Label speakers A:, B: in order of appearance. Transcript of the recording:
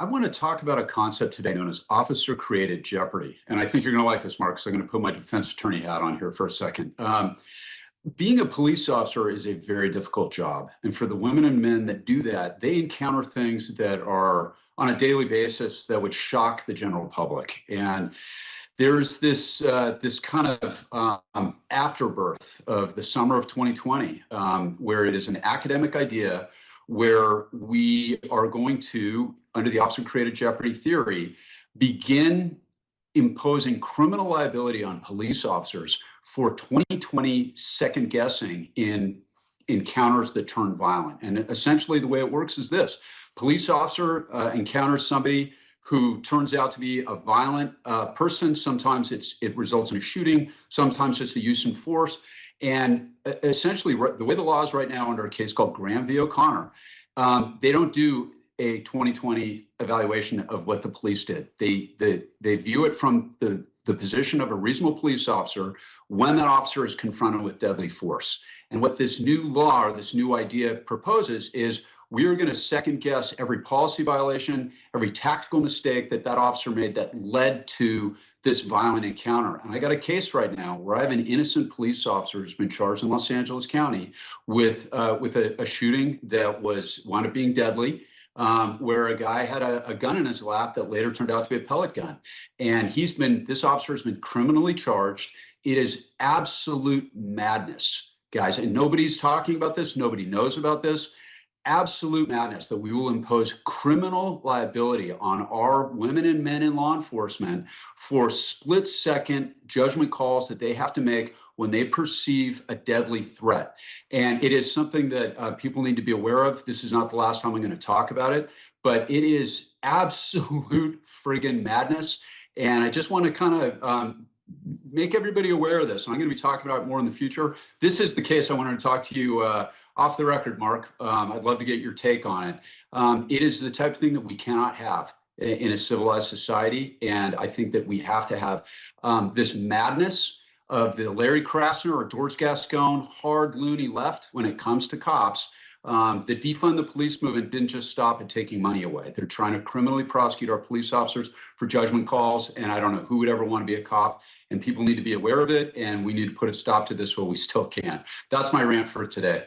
A: I want to talk about a concept today known as officer-created Jeopardy. And I think you're going to like this, Mark, because I'm going to put my defense attorney hat on here for a second. Being a police officer is a very difficult job. And for the women and men that do that, they encounter things that are on a daily basis that would shock the general public. And there's this kind of afterbirth of the summer of 2020, where it is an academic idea where we are going to, under the officer-created Jeopardy theory, begin imposing criminal liability on police officers for 2020 second guessing in encounters that turn violent. And essentially the way it works is this: police officer encounters somebody who turns out to be a violent person. Sometimes it results in a shooting, sometimes just the use of force. And essentially, the way the law is right now under a case called Graham v. O'Connor, they don't do a 2020 evaluation of what the police did. They view it from the position of a reasonable police officer when that officer is confronted with deadly force. And what this new law or this new idea proposes is we are going to second guess every policy violation, every tactical mistake that officer made that led to this violent encounter. And I got a case right now where I have an innocent police officer who's been charged in Los Angeles County with a shooting that wound up being deadly, where a guy had a gun in his lap that later turned out to be a pellet gun. And this officer has been criminally charged. It is absolute madness, guys. And nobody's talking about this. Nobody knows about this. Absolute madness that we will impose criminal liability on our women and men in law enforcement for split-second judgment calls that they have to make when they perceive a deadly threat. And it is something that people need to be aware of. This is not the last time I'm going to talk about it, but it is absolute friggin' madness. And I just want to kind of make everybody aware of this. And I'm going to be talking about it more in the future. This is the case I wanted to talk to you off the record, Mark. I'd love to get your take on it. It is the type of thing that we cannot have in a civilized society. And I think that we have to have this madness of the Larry Krasner or George Gascon hard loony left when it comes to cops. The defund the police movement didn't just stop at taking money away. They're trying to criminally prosecute our police officers for judgment calls. And I don't know who would ever want to be a cop. And people need to be aware of it. And we need to put a stop to this while we still can. That's my rant for today.